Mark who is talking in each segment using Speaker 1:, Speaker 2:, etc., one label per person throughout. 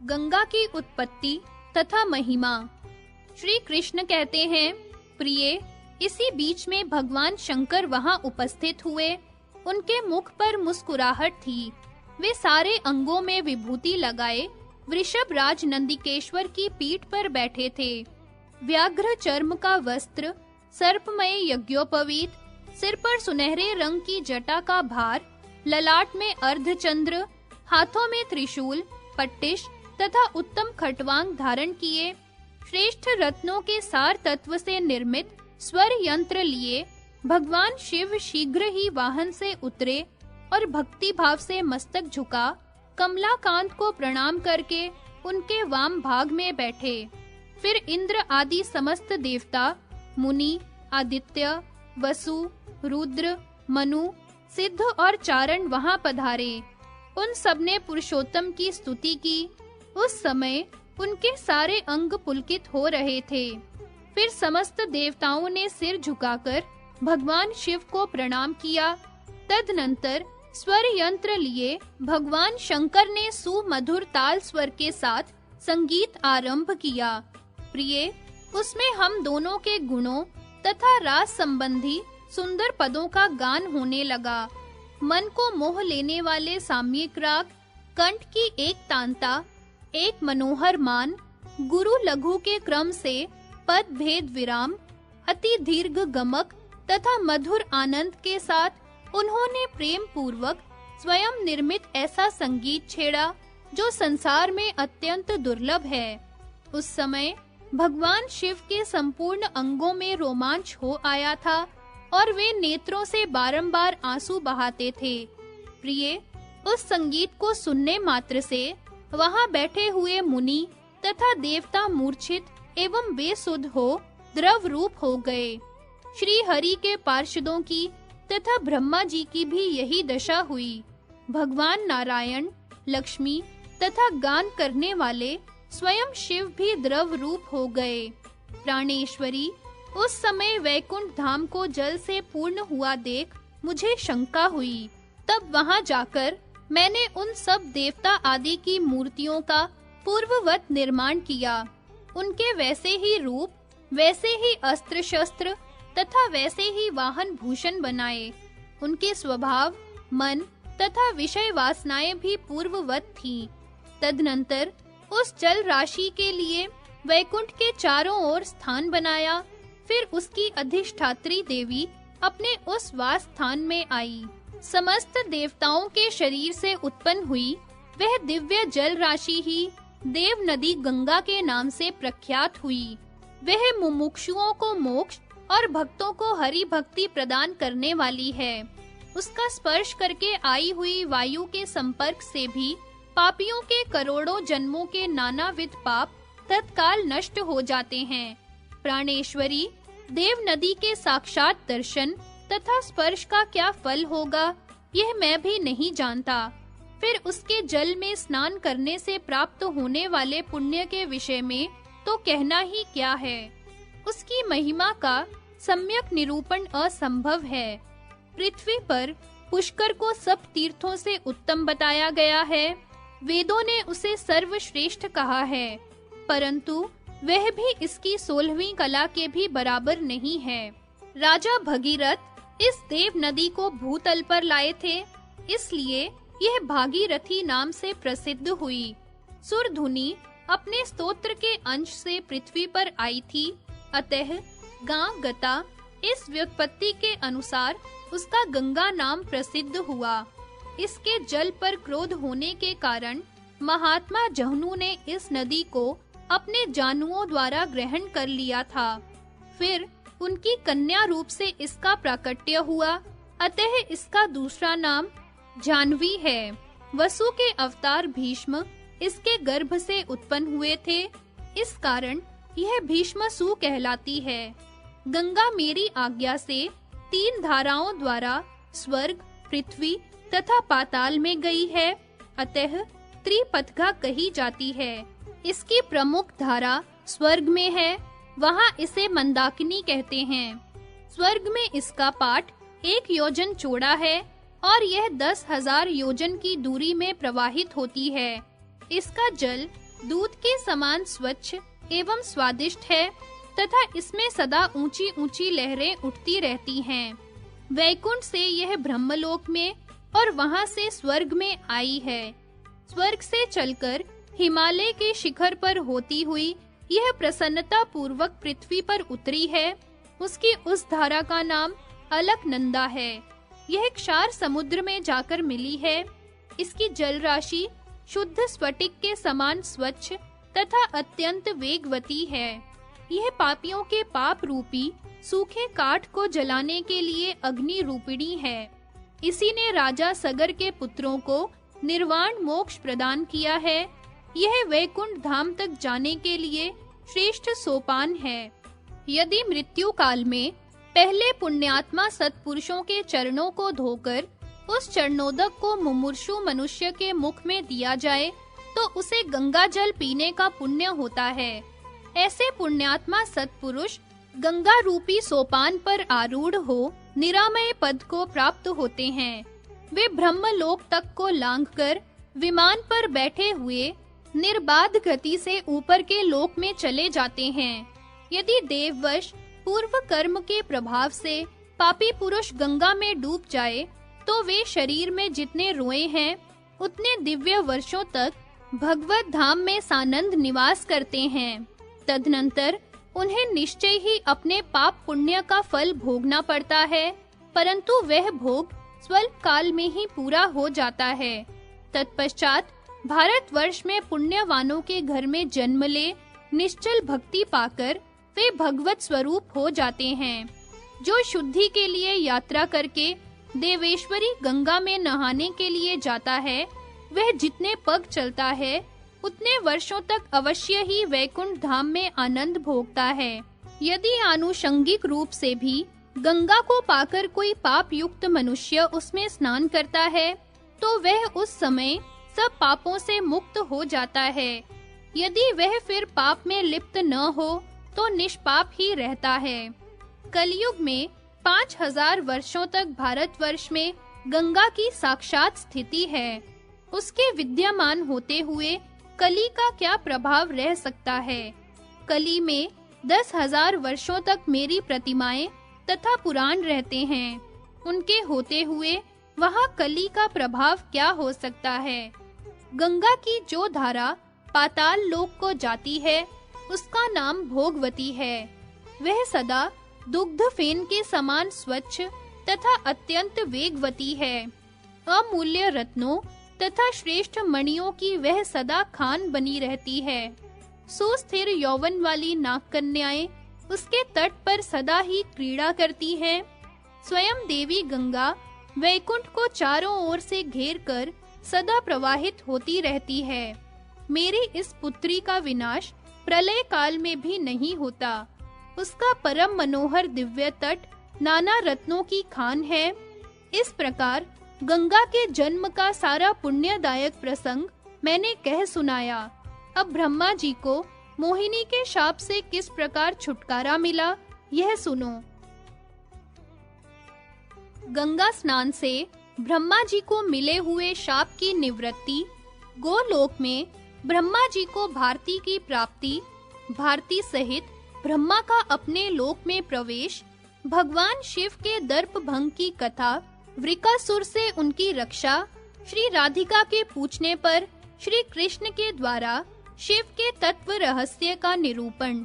Speaker 1: गंगा की उत्पत्ति तथा महिमा। श्री कृष्ण कहते हैं, प्रिय, इसी बीच में भगवान शंकर वहां उपस्थित हुए। उनके मुख पर मुस्कुराहट थी। वे सारे अंगों में विभूति लगाए वृषभ राज नंदिकेश्वर की पीठ पर बैठे थे। व्याघ्र चर्म का वस्त्र, सर्पमय यज्ञोपवीत, सिर पर सुनहरे रंग की जटा का भार, ललाट में अर्धचंद्र, हाथों में त्रिशूल, पट्टिश तथा उत्तम खटवांग धारण किए, श्रेष्ठ रत्नों के सार तत्व से निर्मित स्वर यंत्र लिए भगवान शिव शीघ्र ही वाहन से उतरे और भक्ति भाव से मस्तक झुका कमलाकांत को प्रणाम करके उनके वाम भाग में बैठे। फिर इंद्र आदि समस्त देवता, मुनि, आदित्य, वसु, रुद्र, मनु, सिद्ध और चारण वहां पधारे। उन सबने पुरुषोत्तम की स्तुति की। उस समय उनके सारे अंग पुलकित हो रहे थे। फिर समस्त देवताओं ने सिर झुकाकर भगवान शिव को प्रणाम किया। तदनंतर स्वर यंत्र लिए भगवान शंकर ने सुमधुर ताल स्वर के साथ संगीत आरंभ किया। प्रिय, उसमें हम दोनों के गुणों तथा रास संबंधी सुंदर पदों का गान होने लगा। मन को मोह लेने वाले साम्यिक राग, कंठ की एक तानता, एक मनोहर मान, गुरु लघु के क्रम से पद भेद विराम, अति दीर्घ गमक तथा मधुर आनंद के साथ उन्होंने प्रेम पूर्वक स्वयं निर्मित ऐसा संगीत छेड़ा जो संसार में अत्यंत दुर्लभ है। उस समय भगवान शिव के संपूर्ण अंगों में रोमांच हो आया था और वे नेत्रों से बारंबार आंसू बहाते थे। प्रिय, उस संगीत को सुनने मात्र से वहां बैठे हुए मुनि तथा देवता मूर्छित एवं बेसुध हो द्रव रूप हो गए। श्री हरि के पार्षदों की तथा ब्रह्मा जी की भी यही दशा हुई। भगवान नारायण, लक्ष्मी तथा गान करने वाले स्वयं शिव भी द्रव रूप हो गए। प्राणेश्वरी, उस समय वैकुंठ धाम को जल से पूर्ण हुआ देख मुझे शंका हुई। तब वहां जाकर मैंने उन सब देवता आदि की मूर्तियों का पूर्ववत निर्माण किया। उनके वैसे ही रूप, वैसे ही अस्त्र शस्त्र तथा वैसे ही वाहन भूषण बनाए। उनके स्वभाव, मन तथा विषय वासनाएं भी पूर्ववत थीं। तदनंतर उस जल राशि के लिए वैकुंठ के चारों ओर स्थान बनाया। फिर उसकी अधिष्ठात्री देवी अपने उस वास स्थान में आई। समस्त देवताओं के शरीर से उत्पन्न हुई वह दिव्य जल राशि ही देव नदी गंगा के नाम से प्रख्यात हुई। वह मुमुक्षुओं को मोक्ष और भक्तों को हरि भक्ति प्रदान करने वाली है। उसका स्पर्श करके आई हुई वायु के संपर्क से भी पापियों के करोड़ों जन्मों के नानाविध पाप तत्काल नष्ट हो जाते हैं। प्राणेश्वरी, देव नदी के साक्षात दर्शन तथा स्पर्श का क्या फल होगा, यह मैं भी नहीं जानता। फिर उसके जल में स्नान करने से प्राप्त होने वाले पुण्य के विषय में तो कहना ही क्या है। उसकी महिमा का सम्यक निरूपण असंभव है। पृथ्वी पर पुष्कर को सब तीर्थों से उत्तम बताया गया है। वेदों ने उसे सर्वश्रेष्ठ कहा है, परंतु वह भी इसकी 16वीं कला के भी बराबर नहीं है। राजा भगीरथ इस देव नदी को भूतल पर लाए थे, इसलिए यह भागीरथी नाम से प्रसिद्ध हुई। सुरधुनी अपने स्तोत्र के अंश से पृथ्वी पर आई थी, अतः गां गता इस व्युत्पत्ति के अनुसार उसका गंगा नाम प्रसिद्ध हुआ। इसके जल पर क्रोध होने के कारण महात्मा जहनु ने इस नदी को अपने जानुओं द्वारा ग्रहण कर लिया था। फिर उनकी कन्या रूप से इसका प्राकट्य हुआ, अतः इसका दूसरा नाम जानवी है। वसु के अवतार भीष्म इसके गर्भ से उत्पन्न हुए थे, इस कारण यह भीष्मसु कहलाती है। गंगा मेरी आज्ञा से 3 धाराओं द्वारा स्वर्ग, पृथ्वी तथा पाताल में गई है, अतः त्रिपथगा कही जाती है। इसकी प्रमुख धारा स्वर्ग में है, वहां इसे मंदाकिनी कहते हैं। स्वर्ग में इसका पाट 1 योजन चौड़ा है और यह 10,000 योजन की दूरी में प्रवाहित होती है। इसका जल दूध के समान स्वच्छ एवं स्वादिष्ट है तथा इसमें सदा ऊंची-ऊंची लहरें उठती रहती हैं। वैकुंठ से यह ब्रह्मलोक में और वहां से स्वर्ग में आई है। स्वर्ग से चलकर हिमालय के शिखर पर होती हुई यह प्रसन्नता पूर्वक पृथ्वी पर उतरी है। उसकी उस धारा का नाम अलकनंदा है। यह क्षार समुद्र में जाकर मिली है। इसकी जल राशि शुद्ध स्फटिक के समान स्वच्छ तथा अत्यंत वेगवती है। यह पापियों के पाप रूपी सूखे काठ को जलाने के लिए अग्नि रूपिणी है। इसी ने राजा सगर के पुत्रों को निर्वाण मोक्ष प्रदान किया है। यह वैकुंठ धाम तक जाने के लिए श्रेष्ठ सोपान है। यदि मृत्यु काल में पहले पुण्यात्मा सत्पुरुषों के चरणों को धोकर उस चरणोदक को मुमुर्षु मनुष्य के मुख में दिया जाए तो उसे गंगा जल पीने का पुण्य होता है। ऐसे पुण्यात्मा सत्पुरुष गंगा रूपी सोपान पर आरूढ़ हो निरामय पद को प्राप्त होते हैं। वे ब्रह्मलोक तक को लांघकर विमान पर बैठे हुए निर्बाध गति से ऊपर के लोक में चले जाते हैं। यदि देववश पूर्व कर्म के प्रभाव से पापी पुरुष गंगा में डूब जाए तो वे शरीर में जितने रोए हैं उतने दिव्य वर्षों तक भगवत धाम में सानंद निवास करते हैं। तदनंतर उन्हें निश्चय ही अपने पाप पुण्य का फल भोगना पड़ता है, परंतु वह भोग स्वल्प काल में ही पूरा हो जाता है। तत्पश्चात भारतवर्ष में पुण्यवानों के घर में जन्म ले निश्चल भक्ति पाकर वे भगवत स्वरूप हो जाते हैं। जो शुद्धि के लिए यात्रा करके देवेश्वरी गंगा में नहाने के लिए जाता है, वह जितने पग चलता है उतने वर्षों तक अवश्य ही वैकुंठ धाम में आनंद भोगता है। यदि आनुषंगिक रूप से भी गंगा को पाकर कोई पाप युक्त मनुष्य उसमें स्नान करता है तो वह उस समय सब पापों से मुक्त हो जाता है। यदि वह फिर पाप में लिप्त न हो तो निष्पाप ही रहता है। कलयुग में 5000 वर्षों तक भारतवर्ष में गंगा की साक्षात स्थिति है। उसके विद्यमान होते हुए कली का क्या प्रभाव रह सकता है? कली में 10,000 वर्षों तक मेरी प्रतिमाएं तथा पुराण रहते हैं। उनके होते हुए वहां कली का प्रभाव क्या हो सकता है? गंगा की जो धारा पाताल लोक को जाती है उसका नाम भोगवती है। वह सदा दुग्ध फेन के समान स्वच्छ तथा अत्यंत वेगवती है। अमूल्य रत्नों तथा श्रेष्ठ मणियों की वह सदा खान बनी रहती है। सुस्थिर यौवन वाली नागकन्याएं उसके तट पर सदा ही क्रीड़ा करती हैं। स्वयं देवी गंगा वैकुंठ को चारों ओर से घेरकर सदा प्रवाहित होती रहती है। मेरी इस पुत्री का विनाश प्रलय काल में भी नहीं होता। उसका परम मनोहर दिव्य तट नाना रत्नों की खान है। इस प्रकार गंगा के जन्म का सारा पुण्यदायक प्रसंग मैंने कह सुनाया। अब ब्रह्मा जी को मोहिनी के शाप से किस प्रकार छुटकारा मिला, यह सुनो। गंगा स्नान से ब्रह्मा जी को मिले हुए शाप की निवृत्ति, गोलोक में ब्रह्मा जी को भारती की प्राप्ति, भारती सहित ब्रह्मा का अपने लोक में प्रवेश, भगवान शिव के दर्प भंग की कथा, वृकासुर से उनकी रक्षा, श्री राधिका के पूछने पर श्री कृष्ण के द्वारा शिव के तत्व रहस्य का निरूपण।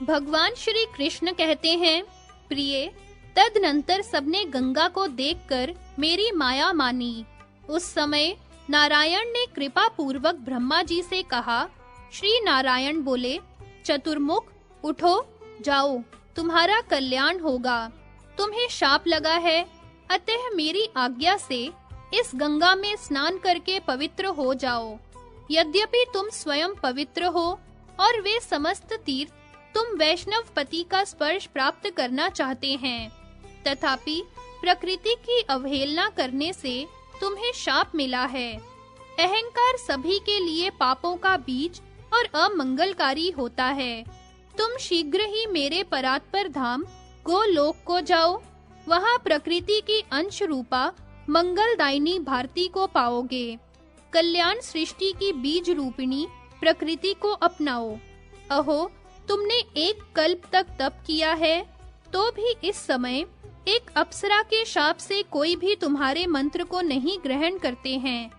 Speaker 1: भगवान श्री कृष्ण कहते हैं, प्रिय, तदनंतर सबने गंगा को देखकर मेरी माया मानी। उस समय नारायण ने कृपा पूर्वक ब्रह्मा जी से कहा। श्री नारायण बोले, चतुर्मुख, उठो, जाओ, तुम्हारा कल्याण होगा। तुम्हें शाप लगा है, अतः मेरी आज्ञा से इस गंगा में स्नान करके पवित्र हो जाओ। यद्यपि तुम स्वयं पवित्र हो और वे समस्त तीर्थ तुम वैष्णव पति का स्पर्श प्राप्त करना चाहते हैं, तथापि प्रकृति की अवहेलना करने से तुम्हें शाप मिला है। अहंकार सभी के लिए पापों का बीज और अमंगलकारी होता है। तुम शीघ्र ही मेरे परात्पर धाम गोलोक को जाओ। वहां प्रकृति की अंश रूपा मंगलदायिनी भारती को पाओगे। कल्याण सृष्टि की बीज रूपिणी प्रकृति को अपनाओ। अहो, तुमने एक कल्प तक तप किया है, तो भी इस समय एक अप्सरा के शाप से कोई भी तुम्हारे मंत्र को नहीं ग्रहण करते हैं।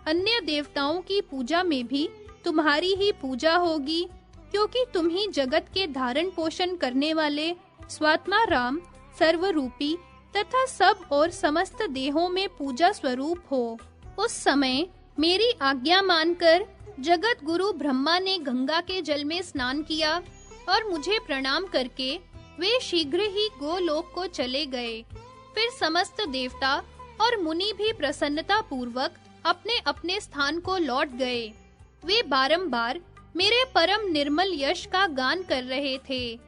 Speaker 1: अन्य देवताओं की पूजा में भी तुम्हारी ही पूजा होगी, क्योंकि तुम ही जगत के धारण पोषण करने वाले स्वात्मा राम, सर्वरूपी तथा सब और समस्त देहों में पूजा स्वरूप हो। उस समय मेरी आज्ञा मानकर जगत गुरु ब्रह्मा ने गंगा के जल में स्नान किया और मुझे प्रणाम करके वे शीघ्र ही गोलोक को चले गए। फिर समस्त देवता और मुनि भी प्रसन्नता पूर्वक अपने-अपने स्थान को लौट गए। वे बारंबार मेरे परम निर्मल यश का गान कर रहे थे।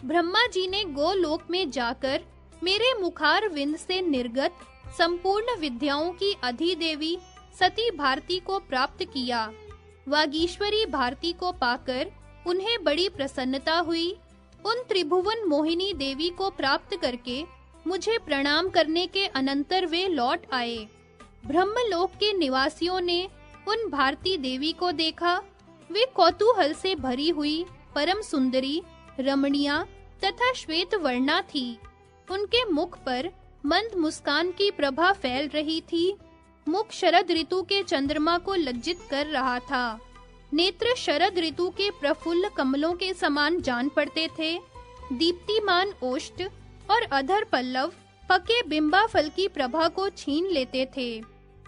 Speaker 1: ब्रह्मा जी ने गोलोक में जाकर मेरे मुखार विंद से निर्गत संपूर्ण विद्याओं की अधिदेवी सती भारती को प्राप्त किया। वागीश्वरी भारती को पाकर उन्हें बड़ी प्रसन्नता हुई। उन त्रिभुवन मोहिनी देवी को प्राप्त करके मुझे प्रणाम करने के अनंतर वे लौट आए। ब्रह्मलोक के निवासियों ने उन भारती देवी को देखा। वे कौतूहल से भरी हुई परम सुंदरी, रमणीया तथा श्वेत वर्णा थी। उनके मुख पर मंद मुस्कान की प्रभा फैल रही थी। मुख शरद ऋतु के चंद्रमा को लज्जित कर रहा था। नेत्र शरद ऋतु के प्रफुल्ल कमलों के समान जान पड़ते थे। दीप्तिमान ओष्ठ और अधर पल्लव पके बिंबा फल की प्रभा को छीन लेते थे।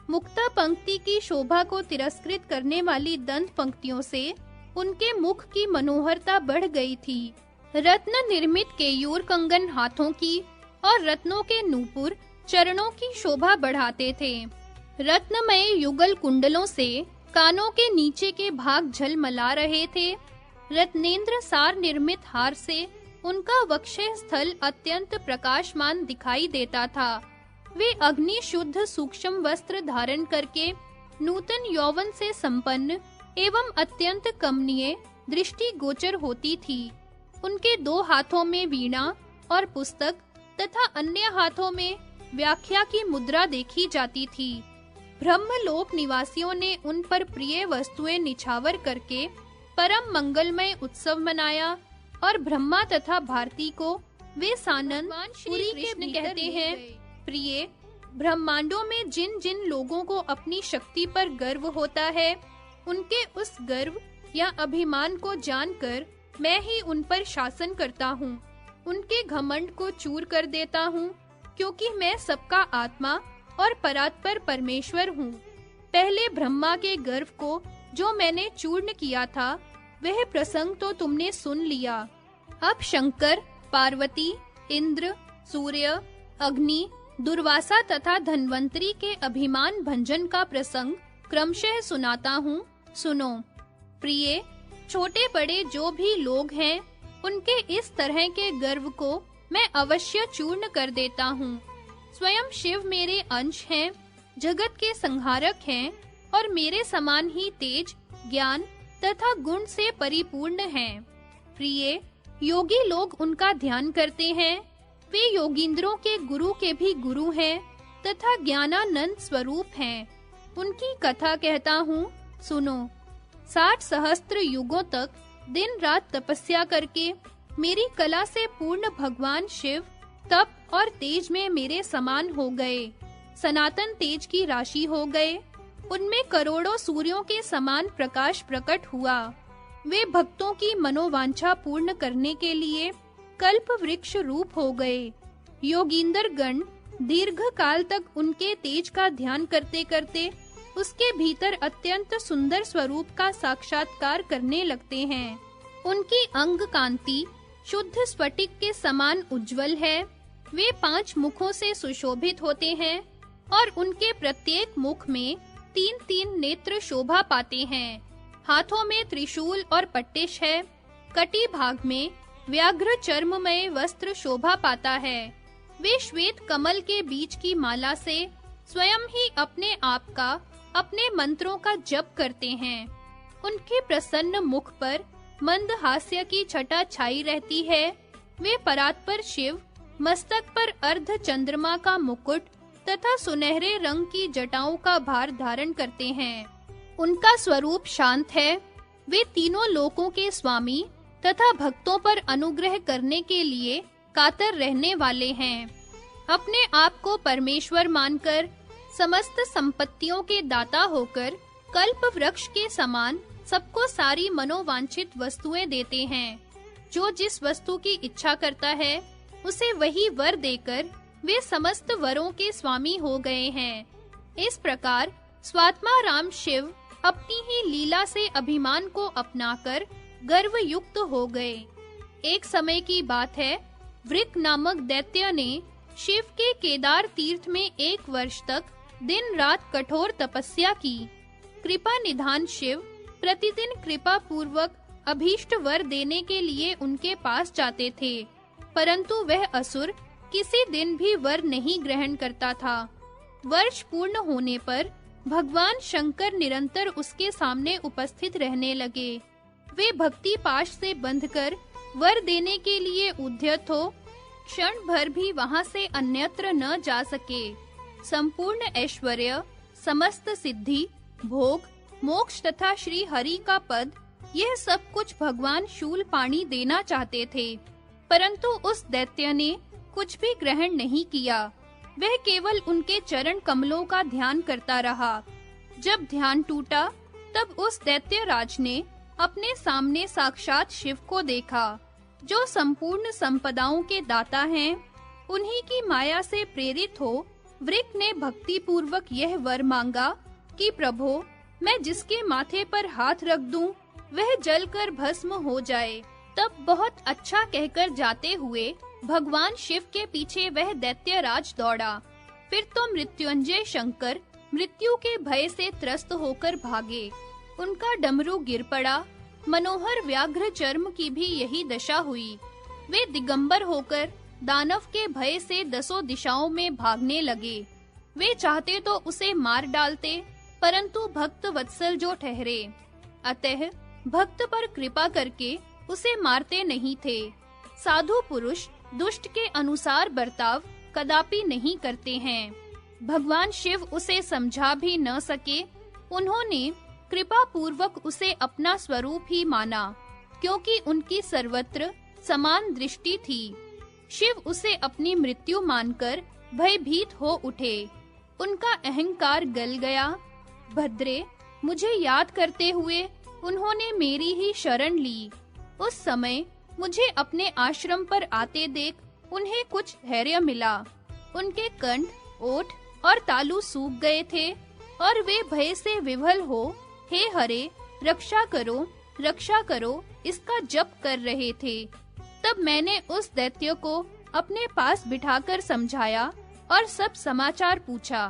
Speaker 1: मुक्ता पंक्ति की शोभा को तिरस्कृत करने वाली दंत पंक्तियों से उनके मुख की मनोहरता बढ़ गई थी। रत्न निर्मित केयूर कंगन हाथों की और रत्नों के नूपुर चरणों की शोभा बढ़ाते थे। रत्नमय युगल कुंडलों से कानों के नीचे के भाग झलमला रहे थे। रत्नेंद्र सार निर्मित हार से उनका वक्षः स्थल अत्यंत प्रकाशमान दिखाई देता था। वे अग्नि शुद्ध सूक्ष्म वस्त्र धारण करके नूतन यौवन से संपन्न एवं अत्यंत कमनीय दृष्टि गोचर होती थी। उनके 2 हाथों में वीणा और पुस्तक तथा अन्य हाथों में व्याख्या की मुद्रा देखी जाती थी। ब्रह्मलोक निवासियों ने उन पर प्रिय वस्तुएं निछावर करके परम मंगलमय उत्सव मनाया और ब्रह्मा तथा भारती को वे सानंद पुरी कृष्ण कहते हैं। प्रिय, ब्रह्मांडों में जिन-जिन लोगों को अपनी शक्ति पर गर्व होता है, उनके उस गर्व या अभिमान को जानकर मैं ही उन पर शासन करता हूँ। उनके घमंड को चूर कर देता हूँ, क्योंकि मैं सबका आत्मा और परात्पर परमेश्वर हूँ। पहले ब्रह्मा के गर्व को जो मैंने चूर्ण किया था, वह प्रसंग तो तुमने सुन लिया। अब शंकर, पार्वती, इंद्र, सूर्य, अग्नि, दुर्वासा तथा धन्वंतरी के अभिमान भंजन का प्रसंग क्रमशः सुनाता हूँ, सुनो। प्रिय, छोटे बड़े जो भी लोग हैं, उनके इस तरह के गर्व को मैं अवश्य चूर्ण कर देता हूँ। स्वयं शिव मेरे अंश हैं, जगत के संहारक हैं और मेरे समान ही तेज, ज्ञान तथा गुण से परिपूर्ण हैं। प्रिय, योगी लोग उनका ध्यान करते हैं। वे योगींद्रों के गुरु के भी गुरु हैं तथा ज्ञानानंद स्वरूप हैं। उनकी कथा कहता हूँ, सुनो। 60 सहस्त्र युगों तक दिन रात तपस्या करके मेरी कला से पूर्ण भगवान शिव तप और तेज में मेरे समान हो गए। सनातन तेज की राशि हो गए। उनमें करोड़ों सूर्यों के समान प्रकाश प्रकट हुआ। वे भक्तों की मनोवांछा पूर्ण करने के लिए कल्प वृक्ष रूप हो गए। योगींद्र गण दीर्घ काल तक उनके तेज का ध्यान करते-करते उसके भीतर अत्यंत सुंदर स्वरूप का साक्षात्कार करने लगते हैं। उनकी अंग कांति शुद्ध स्फटिक के समान उज्जवल है। वे 5 मुखों से सुशोभित होते हैं और उनके प्रत्येक मुख में 3-3 नेत्र शोभा पाते हैं। हाथों में त्रिशूल और पट्टिश है। कटी भाग में व्याघ्र चर्ममय वस्त्र शोभा पाता है। वे श्वेत कमल के बीच की माला से स्वयं ही अपने आप का, अपने मंत्रों का जप करते हैं। उनके प्रसन्न मुख पर मंद हास्य की छटा छाई रहती है। वे परात्पर शिव मस्तक पर अर्ध चंद्रमा का मुकुट तथा सुनहरे रंग की जटाओं का भार धारण करते हैं। उनका स्वरूप शांत है। वे तीनों लोकों के स्वामी तथा भक्तों पर अनुग्रह करने के लिए कातर रहने वाले हैं। अपने आप को परमेश्वर मानकर समस्त संपत्तियों के दाता होकर कल्प वृक्ष के समान सबको सारी मनोवांछित वस्तुएं देते हैं। जो जिस वस्तु की इच्छा करता है उसे वही वर देकर वे समस्त वरों के स्वामी हो गए हैं। इस प्रकार स्वात्मा राम शिव अपनी ही लीला से अभिमान को अपनाकर गर्व युक्त हो गए। एक समय की बात है, वृक नामक दैत्य ने शिव के केदार तीर्थ में 1 वर्ष तक दिन रात कठोर तपस्या की। कृपा निधान शिव प्रतिदिन कृपा पूर्वक अभीष्ट वर देने के लिए उनके पास जाते थे, परंतु वह असुर किसी दिन भी वर नहीं ग्रहण करता था। वर्ष पूर्ण होने पर भगवान शंकर निरंतर उसके सामने उपस्थित रहने लगे। वे भक्ति पाश से बंधकर वर देने के लिए उद्यत हो क्षण भर भी वहां से अन्यत्र न जा सके। संपूर्ण ऐश्वर्य, समस्त सिद्धि, भोग, मोक्ष तथा श्री हरि का पद, यह सब कुछ भगवान शूलपाणी देना चाहते थे, परंतु उस दैत्य ने कुछ भी ग्रहण नहीं किया। वह केवल उनके चरण कमलों का ध्यान करता रहा। जब ध्यान टूटा, तब उस दैत्य राज ने अपने सामने साक्षात शिव को देखा, जो संपूर्ण संपदाओं के दाता हैं। उन्हीं की माया से प्रेरित हो वृक ने भक्ति पूर्वक यह वर मांगा कि प्रभो, मैं जिसके माथे पर हाथ रख दूं, वह जलकर भस्म हो जाए। तब बहुत अच्छा कहकर जाते हुए भगवान शिव के पीछे वह दैत्य राज दौड़ा। फिर तो मृत्युंजय शंकर मृत्यु के भय से त्रस्त होकर भागे। उनका डमरू गिर पड़ा। मनोहर व्याघ्र चर्म की भी यही दशा हुई। वे दिगंबर होकर दानव के भय से 10 दिशाओं में भागने लगे। वे चाहते तो उसे मार डालते, परंतु भक्त वत्सल जो ठहरे, अतः भक्त पर कृपा करके उसे मारते नहीं थे। साधु पुरुष दुष्ट के अनुसार बर्ताव कदापि नहीं करते हैं। भगवान शिव उसे समझा भी न सके। उन्होंने कृपा पूर्वक उसे अपना स्वरूप ही माना, क्योंकि उनकी सर्वत्र समान दृष्टि थी। शिव उसे अपनी मृत्यु मानकर भयभीत हो उठे। उनका अहंकार गल गया। भद्रे, मुझे याद करते हुए उन्होंने मेरी ही शरण ली। उस समय मुझे अपने आश्रम पर आते देख उन्हें कुछ धैर्य मिला। उनके कंठ, ओठ और तालु सूख गए थे और वे भय से विवल हो हे हरे, रक्षा करो इसका जप कर रहे थे। तब मैंने उस दैत्य को अपने पास बिठाकर समझाया और सब समाचार पूछा।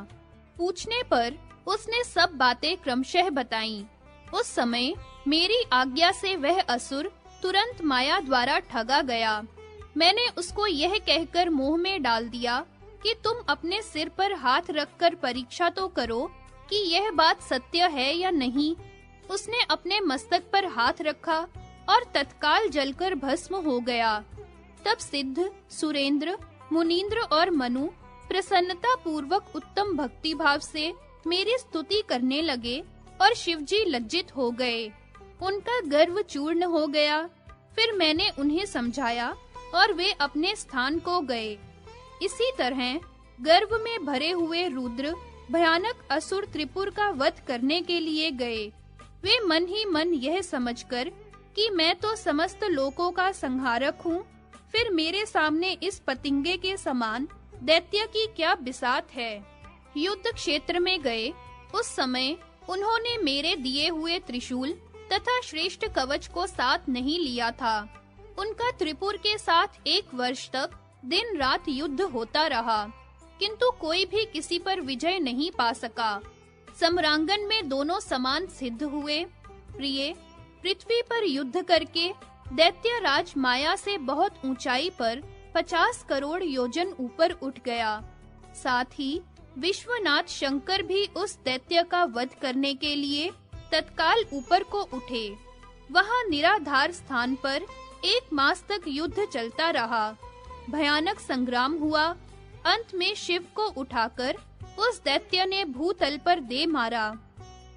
Speaker 1: पूछने पर उसने सब बातें क्रमशः बताईं। उस समय मेरी आज्ञा से वह असुर तुरंत माया द्वारा ठगा गया। मैंने उसको यह कहकर मोह में डाल दिया कि तुम अपने सिर पर हाथ रखकर परीक्षा तो करो कि यह बात सत्य है या नहीं। उसने अपने मस्तक पर हाथ रखा और तत्काल जलकर भस्म हो गया। तब सिद्ध, सुरेंद्र, मुनींद्र और मनु प्रसन्नता पूर्वक उत्तम भक्ति भाव से मेरी स्तुति करने लगे और शिवजी लज्जित हो गए। उनका गर्व चूर्ण हो गया। फिर मैंने उन्हें समझाया और वे अपने स्थान को गए। इसी तरह गर्व में भरे हुए रुद्र भयानक असुर त्रिपुर का वध करने के लिए गए। वे मन ही मन यह समझकर कि मैं तो समस्त लोकों का संहारक हूँ, फिर मेरे सामने इस पतिंगे के समान दैत्य की क्या बिसात है। युद्ध क्षेत्र में गए। उस समय उन्होंने मेरे दिए हुए त्रिशूल तथा श्रेष्ठ कवच को साथ नहीं लिया था। उनका त्रिपुर के साथ 1 वर्ष तक दिन रात युद्ध होता रहा, किंतु कोई भी किसी पर विजय नहीं पा सका। सम्रांगन में दोनों समान सिद्ध हुए। प्रिय, पृथ्वी पर युद्ध करके दैत्य राज माया से बहुत ऊंचाई पर 50 करोड़ योजन ऊपर उठ गया। साथ ही विश्वनाथ शंकर भी उस दैत्य का वध करने के लिए तत्काल ऊपर को उठे। वहां निराधार स्थान पर 1 मास तक युद्ध चलता रहा। भयानक संग्राम हुआ। अंत में शिव को उठाकर उस दैत्य ने भूतल पर दे मारा।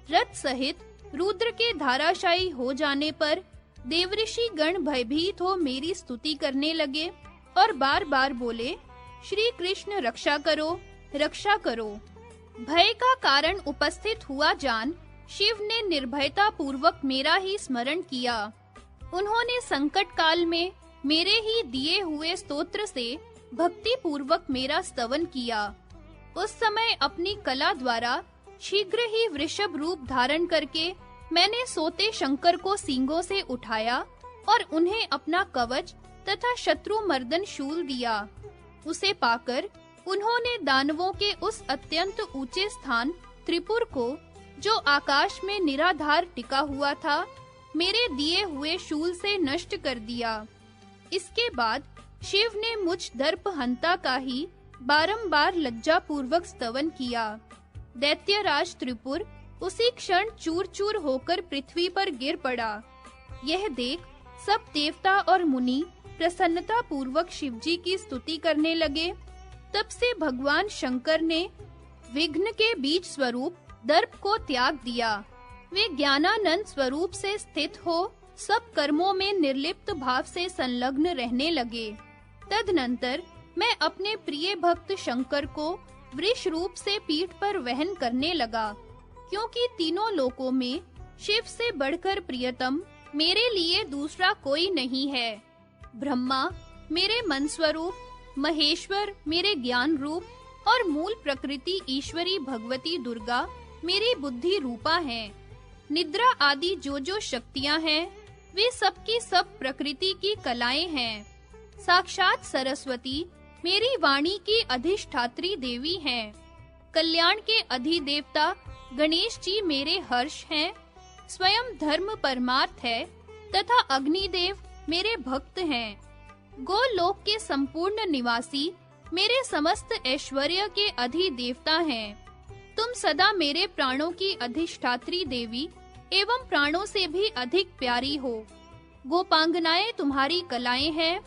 Speaker 1: रथ सहित रुद्र के धाराशायी हो जाने पर देवऋषि गण भयभीत हो मेरी स्तुति करने लगे और बार-बार बोले, श्री कृष्ण रक्षा करो, रक्षा करो। भय का कारण उपस्थित हुआ जान शिव ने निर्भयता पूर्वक मेरा ही स्मरण किया। उन्होंने संकट काल में मेरे ही दिए हुए स्तोत्र से भक्ति पूर्वक मेरा स्तवन किया। उस समय अपनी कला द्वारा शीघ्र ही वृषभ रूप धारण करके मैंने सोते शंकर को सींगों से उठाया और उन्हें अपना कवच तथा शत्रु मर्दन शूल दिया। उसे पाकर उन्होंने दानवों के उस अत्यंत ऊंचे स्थान त्रिपुर को, जो आकाश में निराधार टिका हुआ था, मेरे दिए हुए शूल से नष्ट कर दिया। इसके बाद शिव ने मुझ दर्पहंता का ही बारंबार लज्जा पूर्वक स्तवन किया। दैत्यराज त्रिपुर उसी क्षण चूर-चूर होकर पृथ्वी पर गिर पड़ा। यह देख सब देवता और मुनि प्रसन्नता पूर्वक शिवजी की स्तुति करने लगे। तब से भगवान शंकर ने विघ्न के बीज स्वरूप दर्प को त्याग दिया। वे ज्ञानानंद स्वरूप से स्थित हो सब कर्मों में निर्लिप्त भाव से संलग्न रहने लगे। तदनंतर मैं अपने प्रिय भक्त शंकर को वृष रूप से पीठ पर वहन करने लगा, क्योंकि तीनों लोकों में शिव से बढ़कर प्रियतम मेरे लिए दूसरा कोई नहीं है। ब्रह्मा मेरे मन स्वरूप, महेश्वर मेरे ज्ञान रूप और मूल प्रकृति ईश्वरी भगवती दुर्गा मेरी बुद्धि रूपा हैं। निद्रा आदि जो शक्तियां हैं, वे सब की सब प्रकृति की कलाएं हैं। साक्षात सरस्वती मेरी वाणी की अधिष्ठात्री देवी हैं। कल्याण के अधिदेवता गणेश जी मेरे हर्ष हैं। स्वयं धर्म परमार्थ है तथा अग्निदेव मेरे भक्त हैं। गोलोक के संपूर्ण निवासी मेरे समस्त ऐश्वर्य के अधिदेवता हैं। तुम सदा मेरे प्राणों की अधिष्ठात्री देवी एवं प्राणों से भी अधिक प्यारी हो। गोपांगनाएं तुम्हारी कलाएं हैं,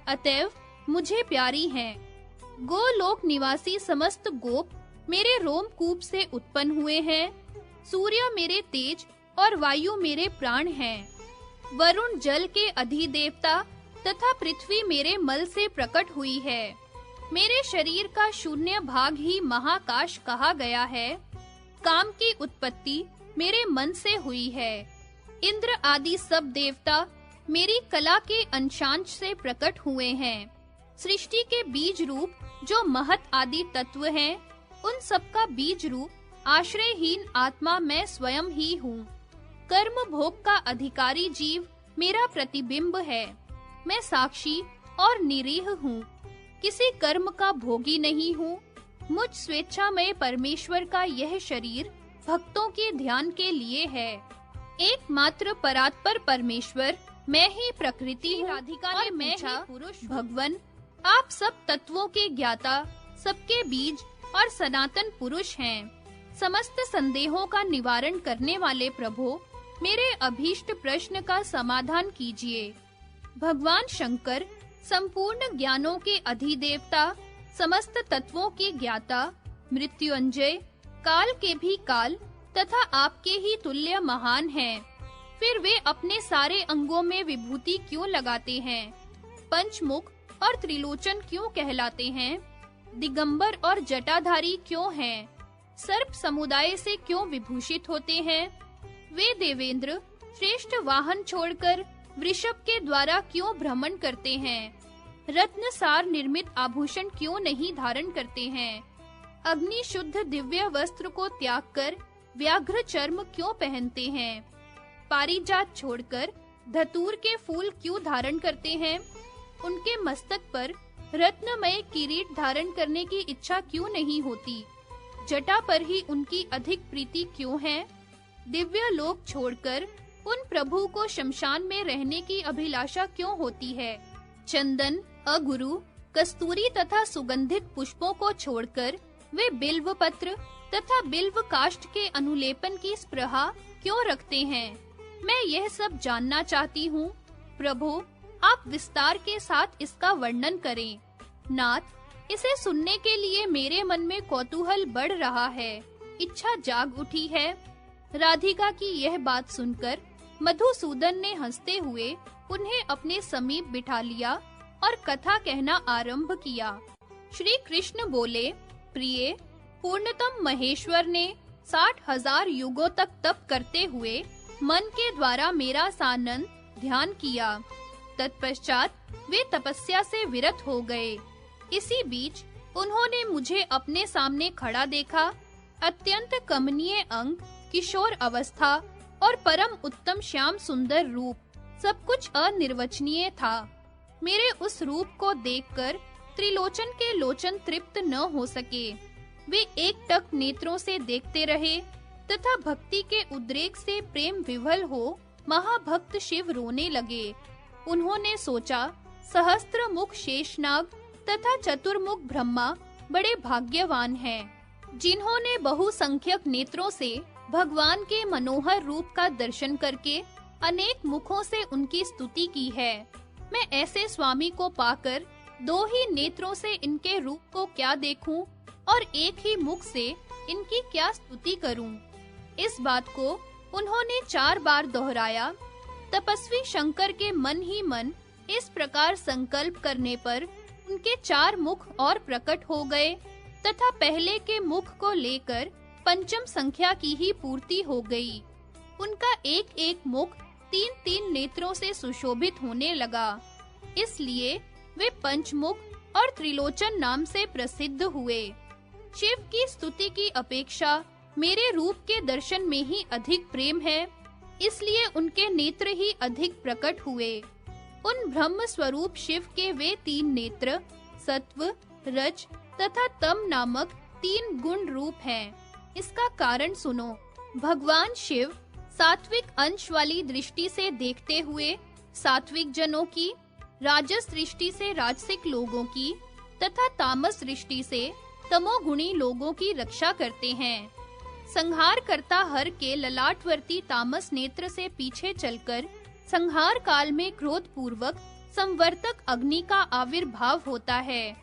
Speaker 1: अतएव मुझे प्यारी हैं। गोलोक निवासी समस्त गोप मेरे रोमकूप से उत्पन्न हुए हैं। सूर्य मेरे तेज और वायु मेरे प्राण हैं। वरुण जल के अधिदेवता तथा पृथ्वी मेरे मल से प्रकट हुई है। मेरे शरीर का शून्य भाग ही महाकाश कहा गया है। काम की उत्पत्ति मेरे मन से हुई है। इंद्र आदि सब देवता मेरी कला के अंशांश से प्रकट हुए हैं। सृष्टि के बीज रूप जो महत आदि तत्व हैं, उन सब का बीज रूप आश्रयहीन आत्मा मैं स्वयं ही हूँ। कर्म भोग का अधिकारी जीव मेरा प्रतिबिंब है। मैं साक्षी और निरीह हूँ, किसी कर्म का भोगी नहीं हूँ। मुझ स्वेच्छामय परमेश्वर का यह शरीर भक्तों के ध्यान के लिए है। एकमात्र परात्पर परमेश्वर मैं ही प्रकृति हूँ और मैं ही पुरुष। भगवन, आप सब तत्वों के ज्ञाता, सबके बीज और सनातन पुरुष हैं। समस्त संदेहों का निवारण करने वाले प्रभु, मेरे अभीष्ट प्रश्न का समाधान कीजिए। भगवान शंकर संपूर्ण ज्ञानों के अधिदेवता, समस्त तत्वों के ज्ञाता, मृत्युंजय, काल के भी काल तथा आपके ही तुल्य महान हैं। फिर वे अपने सारे अंगों में विभूति क्यों लगाते हैं? पंचमुख और त्रिलोचन क्यों कहलाते हैं? दिगंबर और जटाधारी क्यों हैं? सर्प समुदाय से क्यों विभूषित होते हैं? वे देवेंद्र श्रेष्ठ वाहन छोड़कर वृषभ के द्वारा क्यों भ्रमण करते हैं? रत्न सार निर्मित आभूषण क्यों नहीं धारण करते हैं? अग्नि शुद्ध दिव्य वस्त्र को त्याग कर व्याघ्र चर्म क्यों पहनते हैं? पारिजात छोड़कर धतूर के फूल क्यों धारण करते हैं? उनके मस्तक पर रत्नमय किरीट धारण करने की इच्छा क्यों नहीं होती? जटा पर ही उनकी अधिक प्रीति क्यों है? दिव्य लोक छोड़कर उन प्रभु को शमशान में रहने की अभिलाषा क्यों होती है? चंदन, अगुरु, कस्तूरी तथा सुगंधित पुष्पों को छोड़कर वे बिल्व पत्र तथा बिल्व काष्ठ के अनुलेपन की स्पृहा क्यों रखते हैं? मैं यह सब जानना चाहती हूँ। प्रभु, आप विस्तार के साथ इसका वर्णन करें। नाथ, इसे सुनने के लिए मेरे मन में कौतूहल बढ़ रहा है, इच्छा जाग उठी है। राधिका की यह बात सुनकर मधुसूदन ने हंसते हुए उन्हें अपने समीप बिठा लिया और कथा कहना आरंभ किया। श्री कृष्ण बोले, प्रिय, पूर्णतम महेश्वर ने 60,000 युगों तक तप करते हुए मन के द्वारा मेरा सानंद ध्यान किया। तत्पश्चात वे तपस्या से विरत हो गए। इसी बीच उन्होंने मुझे अपने सामने खड़ा देखा। अत्यंत कमनीय अंग, किशोर अवस्था और परम उत्तम श्याम सुंदर रूप, सब कुछ अनिर्वचनीय था। मेरे उस रूप को देखकर त्रिलोचन के लोचन तृप्त न हो सके। वे एकटक नेत्रों से देखते रहे तथा भक्ति के उद्रेक से प्रेम विह्वल हो महाभक्त शिव रोने लगे। उन्होंने सोचा, सहस्त्र मुख शेषनाग तथा चतुर्मुख ब्रह्मा बड़े भाग्यवान हैं, जिन्होंने बहुसंख्यक नेत्रों से भगवान के मनोहर रूप का दर्शन करके अनेक मुखों से उनकी स्तुति की है। मैं ऐसे स्वामी को पाकर 2 ही नेत्रों से इनके रूप को क्या देखूं और एक ही मुख से इनकी क्या स्तुति करूं। इस बात को उन्होंने 4 बार दोहराया। तपस्वी शंकर के मन ही मन इस प्रकार संकल्प करने पर उनके 4 मुख और प्रकट हो गए तथा पहले के मुख को लेकर पंचम संख्या की ही पूर्ति हो गई। उनका एक-एक मुख 3-3 नेत्रों से सुशोभित होने लगा। इसलिए वे पंचमुख और त्रिलोचन नाम से प्रसिद्ध हुए। शिव की स्तुति की अपेक्षा मेरे रूप के दर्शन में ही अधिक प्रेम है, इसलिए उनके नेत्र ही अधिक प्रकट हुए। उन ब्रह्म स्वरूप शिव के वे 3 नेत्र सत्व, रज तथा तम नामक 3 गुण रूप हैं। इसका कारण सुनो। भगवान शिव सात्विक अंश वाली दृष्टि से देखते हुए सात्विक जनों की, राजस दृष्टि से राजसिक लोगों की तथा तामस दृष्टि से तमोगुणी लोगों की रक्षा करते हैं। संहार करता हर के ललाटवर्ती तामस नेत्र से पीछे चलकर संहार काल में क्रोध पूर्वक संवर्तक अग्नि का आविर्भाव होता है।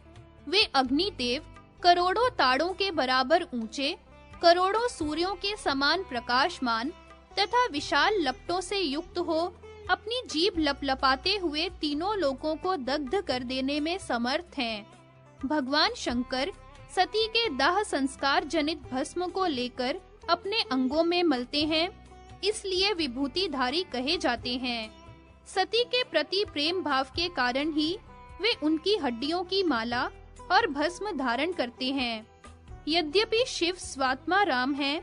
Speaker 1: वे अग्नि देव करोड़ों ताड़ों के बराबर ऊंचे, करोड़ों सूर्यों के समान प्रकाशमान तथा विशाल लपटों से युक्त हो अपनी जीभ लपलपाते हुए तीनों लोकों को दग्ध कर देने में समर्थ हैं। भगवान शंकर सती के दाह संस्कार जनित भस्म को लेकर अपने अंगों में मलते हैं, इसलिए विभूतिधारी कहे जाते हैं। सती के प्रति प्रेम भाव के कारण ही वे उनकी हड्डियों की माला और भस्म धारण करते हैं। यद्यपि शिव स्वात्मा राम हैं,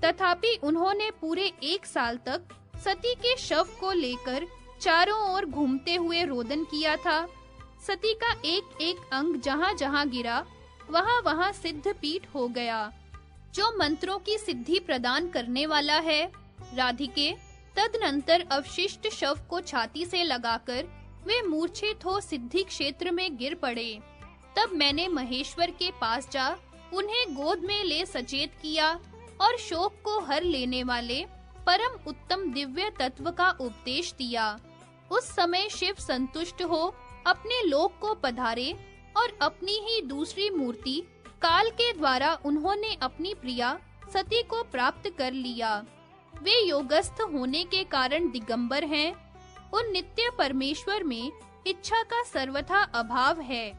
Speaker 1: तथापि उन्होंने पूरे 1 साल तक सती के शव को लेकर चारों ओर घूमते हुए रोदन किया था। सती का एक-एक अंग जहां-जहां गिरा, वहां-वहां सिद्ध पीठ हो गया। जो मंत्रों की सिद्धि प्रदान करने वाला है, राधिके तदनंतर अवशिष्ट शव को छाती से लगाकर वे मूर्छित हो सिद्धि क्षेत्र में गिर पड़े। तब मैंने महेश्वर के पास जा उन्हें गोद में ले सचेत किया और शोक को हर लेने वाले परम उत्तम दिव्य तत्व का उपदेश दिया। उस समय शिव संतुष्ट हो अपने लोक को पधारे और अपनी ही दूसरी मूर्ति काल के द्वारा उन्होंने अपनी प्रिया सती को प्राप्त कर लिया। वे योगस्थ होने के कारण दिगंबर हैं। उन नित्य परमेश्वर में इच्छा का सर्वथा अभाव है।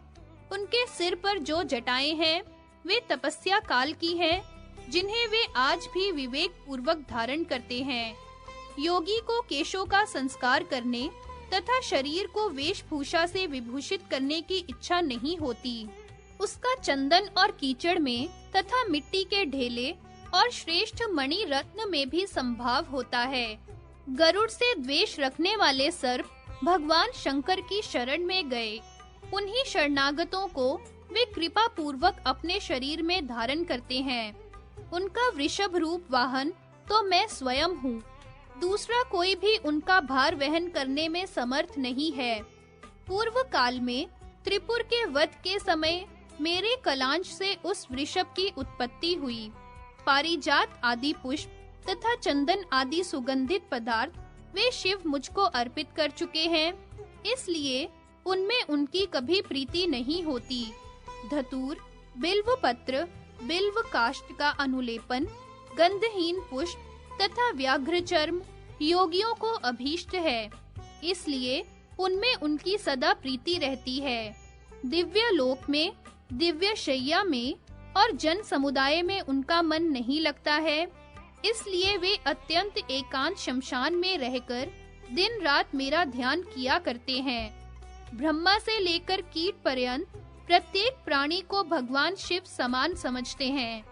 Speaker 1: उनके सिर पर जो जटाएं हैं, वे तपस्या काल की हैं, जिन्हें वे आज भी विवेक पूर्वक धारण करते हैं। योगी को केशों का संस्कार करने तथा शरीर को वेशभूषा से विभूषित करने की इच्छा नहीं होती। उसका चंदन और कीचड़ में तथा मिट्टी के ढेले और श्रेष्ठ मणि रत्न में भी संभाव होता है। गरुड़ से द्वेष रखने वाले सर्प भगवान शंकर की शरण में गए। उन्हीं शरणागतों को वे कृपा पूर्वक अपने शरीर में धारण करते हैं। उनका वृषभ रूप वाहन तो मैं स्वयं हूँ। दूसरा कोई भी उनका भार वहन करने में समर्थ नहीं है। पूर्व काल में त्रिपुर के वध के समय मेरे कलांश से उस वृषभ की उत्पत्ति हुई। पारिजात आदि पुष्प तथा चंदन आदि सुगंधित पदार्थ वे शिव मुझको अर्पित कर चुके हैं, इसलिए उनमें उनकी कभी प्रीति नहीं होती। धतूर, बिल्व पत्र, बिल्व काष्ठ का अनुलेपन, गंधहीन पुष्प तथा व्याघ्र चर्म योगियों को अभीष्ट है, इसलिए उनमें उनकी सदा प्रीति रहती है। दिव्य लोक में, दिव्य शैया में और जन समुदाय में उनका मन नहीं लगता है, इसलिए वे अत्यंत एकांत शमशान में रहकर दिन रात मेरा ध्यान किया करते हैं। ब्रह्मा से लेकर कीट पर्यंत प्रत्येक प्राणी को भगवान शिव समान समझते हैं।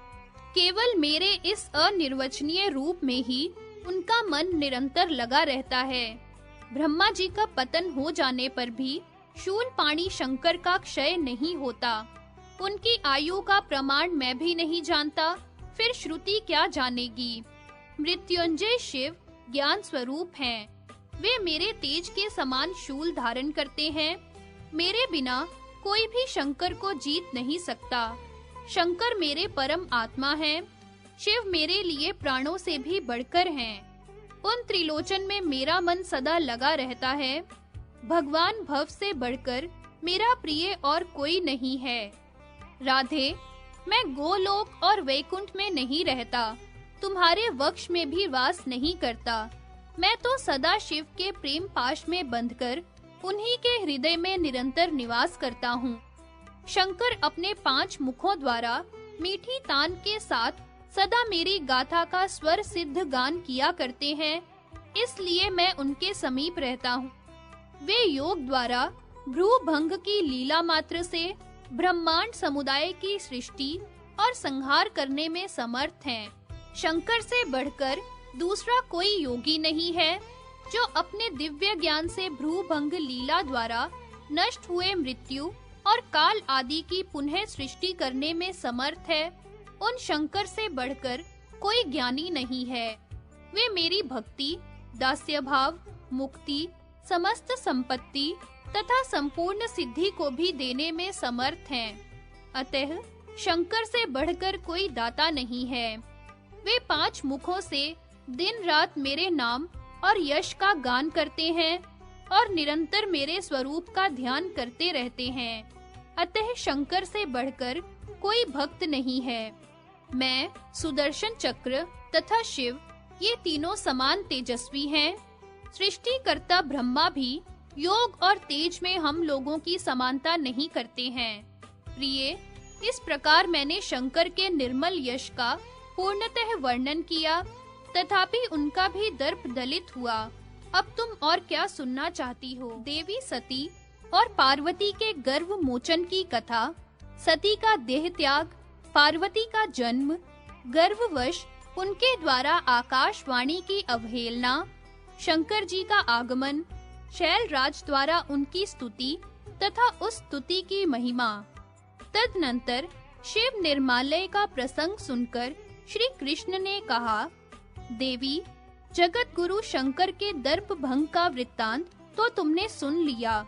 Speaker 1: केवल मेरे इस अनिर्वचनीय रूप में ही उनका मन निरंतर लगा रहता है। ब्रह्मा जी का पतन हो जाने पर भी शूलपाणी शंकर का क्षय नहीं होता। उनकी आयु का प्रमाण मैं भी नहीं जानता, फिर श्रुति क्या जानेगी। मृत्युंजय शिव ज्ञान स्वरूप हैं। वे मेरे तेज के समान शूल धारण करते हैं। मेरे बिना कोई भी शंकर को जीत नहीं सकता। शंकर मेरे परम आत्मा हैं। शिव मेरे लिए प्राणों से भी बढ़कर हैं। उन त्रिलोचन में मेरा मन सदा लगा रहता है। भगवान भव से बढ़कर मेरा प्रिय और कोई नहीं है। राधे, मैं गोलोक और वैकुंठ में नहीं रहता, तुम्हारे वक्ष में भी वास नहीं करता। मैं तो सदा शिव के प्रेम पाश में बंधकर उन्हीं के हृदय में निरंतर निवास करता हूँ। शंकर अपने 5 मुखों द्वारा मीठी तान के साथ सदा मेरी गाथा का स्वर सिद्ध गान किया करते हैं, इसलिए मैं उनके समीप रहता हूँ। वे योग द्वारा भ्रू भंग की लीला मात्र से ब्रह्मांड समुदाय की सृष्टि और संहार करने में समर्थ हैं। शंकर से बढ़कर दूसरा कोई योगी नहीं है जो अपने दिव्य ज्ञान से भ्रू भंग लीला द्वारा नष्ट हुए मृत्यु और काल आदि की पुनः सृष्टि करने में समर्थ है। उन शंकर से बढ़कर कोई ज्ञानी नहीं है। वे मेरी भक्ति, दास्य भाव, मुक्ति, समस्त संपत्ति तथा संपूर्ण सिद्धि को भी देने में समर्थ हैं। अतः शंकर से बढ़कर कोई दाता नहीं है। वे 5 मुखों से दिन रात मेरे नाम और यश का गान करते हैं और निरंतर मेरे स्वरूप का ध्यान करते रहते हैं। अतः शंकर से बढ़कर कोई भक्त नहीं है। मैं, सुदर्शन चक्र तथा शिव, ये तीनों समान तेजस्वी हैं। सृष्टिकर्ता ब्रह्मा भी योग और तेज में हम लोगों की समानता नहीं करते हैं। प्रिय, इस प्रकार मैंने शंकर के निर्मल यश का पूर्णतः वर्णन किया, तथापि उनका भी दर्प दलित हुआ। अब तुम और क्या सुनना चाहती हो? देवी सती और पार्वती के गर्भ मोचन की कथा, सती का देह त्याग, पार्वती का जन्म, गर्भवश उनके द्वारा आकाशवाणी की अवहेलना, शंकर जी का आगमन, शैलराज द्वारा उनकी स्तुति तथा उस स्तुति की महिमा। तदनंतर शिव निर्मालय का प्रसंग सुनकर श्री कृष्ण ने कहा, देवी, जगत गुरु शंकर के दर्प भंग का वृत्तांत तो तुमने सुन लिया।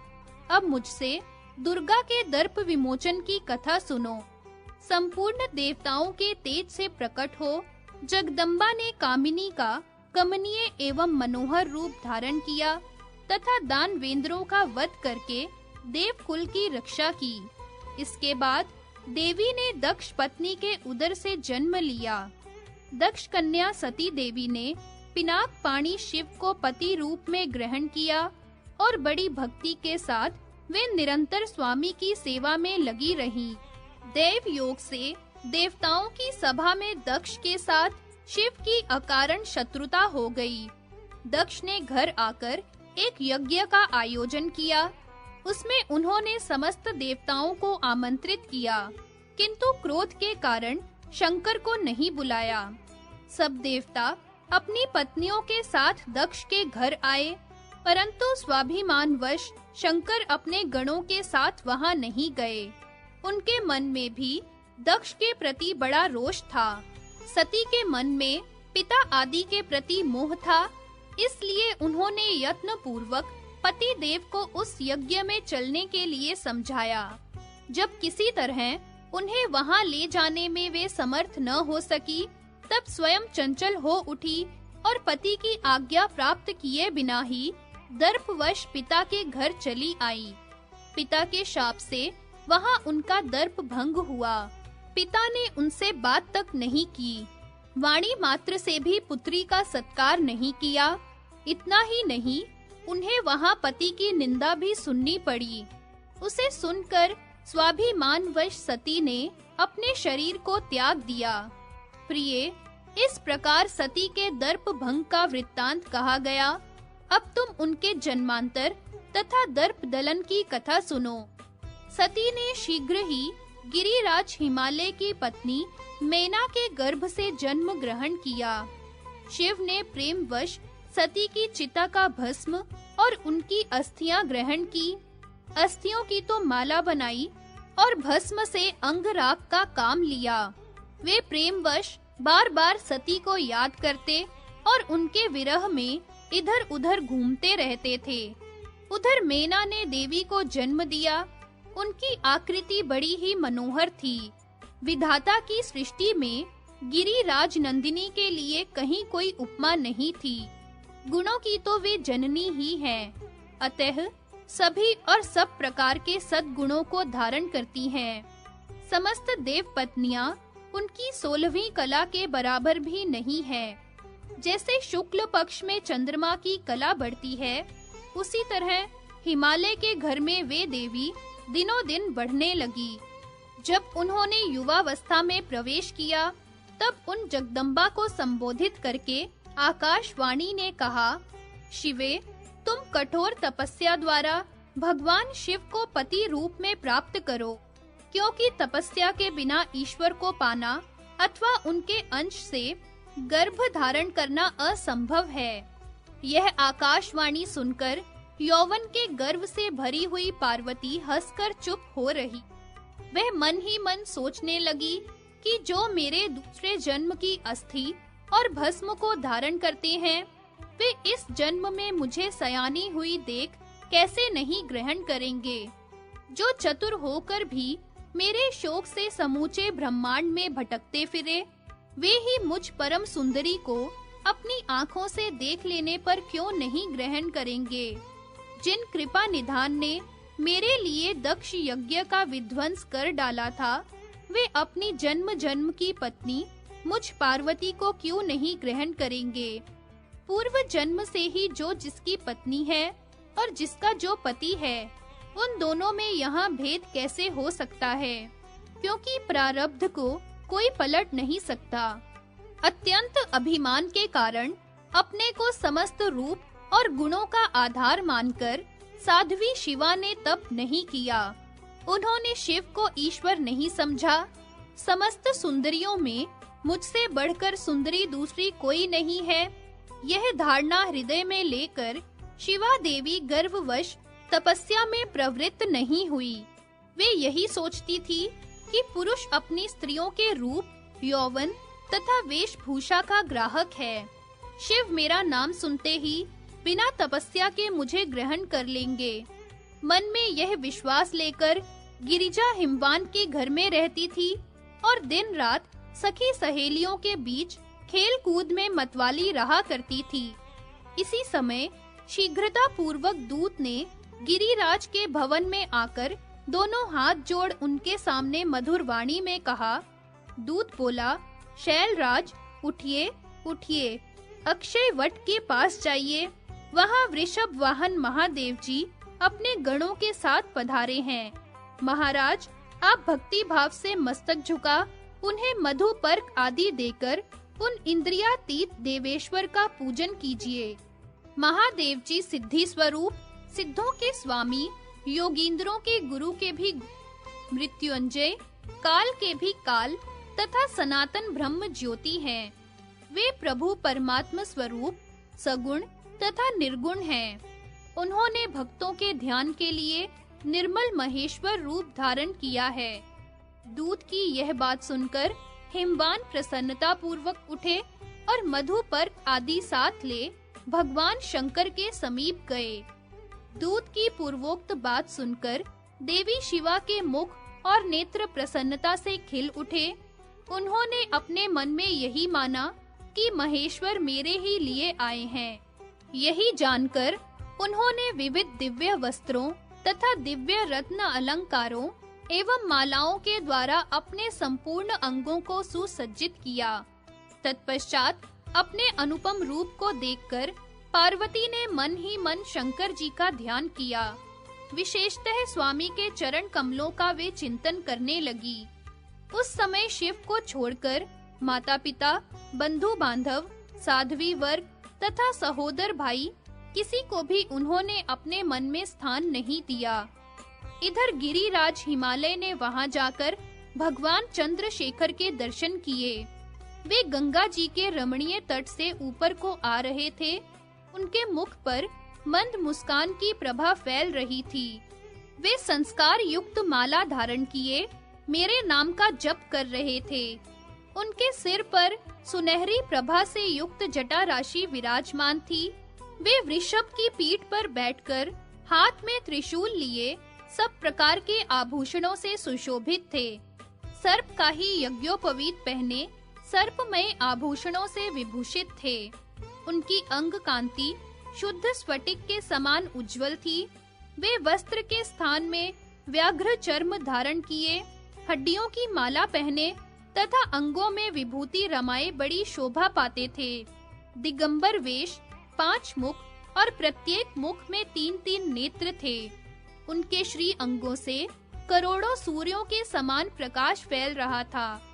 Speaker 1: अब मुझसे दुर्गा के दर्प विमोचन की कथा सुनो। संपूर्ण देवताओं के तेज से प्रकट हो जगदम्बा ने कामिनी का कमनीय एवं मनोहर रूप धारण किया तथा दानवेंद्रों का वध करके देवकुल की रक्षा की। इसके बाद देवी ने दक्ष पत्नी के उदर से जन्म लिया। दक्ष कन्या सती देवी ने पिनाक पाणी शिव को पति रूप में ग्रहण किया और बड़ी भक्ति के साथ वे निरंतर स्वामी की सेवा में लगी रहीं। देव योग से देवताओं की सभा में दक्ष के साथ शिव की अकारण शत्रुता हो गई। दक्ष ने घर आकर एक यज्ञ का आयोजन किया। उसमें उन्होंने समस्त देवताओं को आमंत्रित किया, किंतु क्रोध के कारण शंकर को नहीं बुलाया। सब देवता अपनी पत्नियों के साथ दक्ष के घर आए, परंतु स्वाभिमानवश शंकर अपने गणों के साथ वहां नहीं गए। उनके मन में भी दक्ष के प्रति बड़ा रोष था। सती के मन में पिता आदि के प्रति मोह था, इसलिए उन्होंने यत्न पूर्वक पति देव को उस यज्ञ में चलने के लिए समझाया। जब किसी तरह उन्हें वहां ले जाने में वे समर्थ न हो सकी, तब स्वयं चंचल हो उठी और पति की आज्ञा प्राप्त किए बिना ही दर्पवश पिता के घर चली आई। पिता के शाप से वहां उनका दर्प भंग हुआ। पिता ने उनसे बात तक नहीं की। वाणी मात्र से भी पुत्री का सत्कार नहीं किया। इतना ही नहीं, उन्हें वहां पति की निंदा भी सुननी पड़ी। उसे सुनकर स्वाभिमानवश सती ने अपने शरीर को त्याग दिया। प्रिय, इस प्रकार सती के दर्प भंग का वृत्तांत कहा गया। अब तुम उनके जन्मांतर तथा दर्प दलन की कथा सुनो। सती ने शीघ्र ही गिरिराज हिमालय की पत्नी मेना के गर्भ से जन्म ग्रहण किया। शिव ने प्रेमवश सती की चिता का भस्म और उनकी अस्थियां ग्रहण की। अस्थियों की तो माला बनाई और भस्म से अंगराग का काम लिया। वे प्रेमवश बार-बार सती को याद करते और उनके विरह में इधर-उधर घूमते रहते थे। उधर मेना ने देवी को जन्म दिया। उनकी आकृति बड़ी ही मनोहर थी। विधाता की सृष्टि में गिरिराज नंदिनी के लिए कहीं कोई उपमा नहीं थी। गुणों की तो वे जननी ही हैं। अतः सभी और सब प्रकार के सद्गुणों को धारण करती हैं। समस्त देव पत्नियां उनकी 16वीं कला के बराबर भी नहीं है। जैसे शुक्ल पक्ष में चंद्रमा की कला बढ़ती है, उसी तरह हिमालय के घर में वे देवी दिनों दिन बढ़ने लगी। जब उन्होंने युवावस्था में प्रवेश किया, तब उन जगदम्बा को संबोधित करके आकाशवाणी ने कहा, शिवे, तुम कठोर तपस्या द्वारा भगवान शिव को पति रूप में प्राप्त करो, क्योंकि तपस्या के बिना ईश्वर को पाना अथवा उनके अंश से गर्भ धारण करना असंभव है। यह आकाशवाणी सुनकर यौवन के गर्व से भरी हुई पार्वती हंसकर चुप हो रही। वह मन ही मन सोचने लगी कि जो मेरे दूसरे जन्म की अस्थि और भस्म को धारण करते हैं, वे इस जन्म में मुझे सयानी हुई देख कैसे नहीं ग्रहण करेंगे। जो चतुर होकर भी मेरे शोक से समूचे ब्रह्मांड में भटकते फिरे, वे ही मुझ परम सुंदरी को अपनी आंखों से देख लेने पर क्यों नहीं ग्रहण करेंगे। जिन कृपा निधान ने मेरे लिए दक्ष यज्ञ का विध्वंस कर डाला था, वे अपनी जन्म जन्म की पत्नी मुझ पार्वती को क्यों नहीं ग्रहण करेंगे। पूर्व जन्म से ही जो जिसकी पत्नी है और जिसका जो पति है, उन दोनों में यहाँ भेद कैसे हो सकता है, क्योंकि प्रारब्ध को कोई पलट नहीं सकता। अत्यंत अभिमान के कारण अपने को समस्त रूप और गुणों का आधार मानकर साध्वी शिवा ने तप नहीं किया। उन्होंने शिव को ईश्वर नहीं समझा। समस्त सुंदरियों में मुझसे बढ़कर सुंदरी दूसरी कोई नहीं है, यह धारणा हृदय में लेकर शिवा देवी गर्ववश तपस्या में प्रवृत्त नहीं हुई। वे यही सोचती थी कि पुरुष अपनी स्त्रियों के रूप, यौवन तथा वेशभूषा का ग्राहक है। शिव मेरा नाम सुनते ही बिना तपस्या के मुझे ग्रहण कर लेंगे। मन में यह विश्वास लेकर गिरिजा हिमवान के घर में रहती थी और दिन रात सखी सहेलियों के बीच खेल कूद में मतवाली रहा करती थी। इसी समय शीघ्रता पूर्वक दूत ने गिरिराज के भवन में आकर दोनों हाथ जोड़ उनके सामने मधुर वाणी में कहा। दूत बोला, शैलराज, उठिए, उठिए, अक्षय वट के पास जाइए। वहां वृषभ वाहन महादेव जी अपने गणों के साथ पधारे हैं। महाराज, आप भक्ति भाव से मस्तक झुका उन्हें मधु पर्क आदि देकर उन इंद्रियातीत देवेश्वर का पूजन कीजिए। महादेव जी सिद्धि स्वरूप, सिद्धों के स्वामी, योगींद्रों के गुरु के भी मृत्युंजय, काल के भी काल तथा सनातन ब्रह्म ज्योति हैं। वे प्रभु परमात्मा स्वरूप, सगुण तथा निर्गुण हैं। उन्होंने भक्तों के ध्यान के लिए निर्मल महेश्वर रूप धारण किया है। दूत की यह बात सुनकर हिमवान प्रसन्नता पूर्वक उठे और मधु पर्क आदि साथ ले भगवान शंकर के समीप गए। दूत की पूर्वोक्त बात सुनकर देवी शिवा के मुख और नेत्र प्रसन्नता से खिल उठे। उन्होंने अपने मन में यही माना कि महेश्वर मेरे ही लिए आए हैं। यही जानकर उन्होंने विविध दिव्य वस्त्रों तथा दिव्य रत्न अलंकारों एवं मालाओं के द्वारा अपने संपूर्ण अंगों को सुसज्जित किया। तत्पश्चात अपने अनुपम रूप को देखकर पार्वती ने मन ही मन शंकर जी का ध्यान किया। विशेषतः स्वामी के चरण कमलों का वे चिंतन करने लगी। उस समय शिव को छोड़कर माता-पिता, बंधु-बांधव, साध्वी वर्ग तथा सहोदर भाई किसी को भी उन्होंने अपने मन में स्थान नहीं दिया। इधर गिरिराज हिमालय ने वहां जाकर भगवान चंद्रशेखर के दर्शन किए। वे गंगा जी के रमणीय तट से ऊपर को आ रहे थे। उनके मुख पर मंद मुस्कान की प्रभा फैल रही थी। वे संस्कार युक्त माला धारण किए मेरे नाम का जप कर रहे थे। उनके सिर पर सुनहरी प्रभा से युक्त जटा राशि विराजमान थी। वे वृषभ की पीठ पर बैठकर हाथ में त्रिशूल लिए सब प्रकार के आभूषणों से सुशोभित थे। सर्प का ही यज्ञोपवीत पहने सर्पमय आभूषणों से विभूषित थे। उनकी अंग कांति शुद्ध स्फटिक के समान उज्जवल थी। वे वस्त्र के स्थान में व्याघ्र चर्म धारण किए, हड्डियों की माला पहने तथा अंगों में विभूति रमाए बड़ी शोभा पाते थे। दिगंबर वेश, 5 मुख और प्रत्येक मुख में 3-3 नेत्र थे। उनके श्री अंगों से करोड़ों सूर्यों के समान प्रकाश फैल रहा था।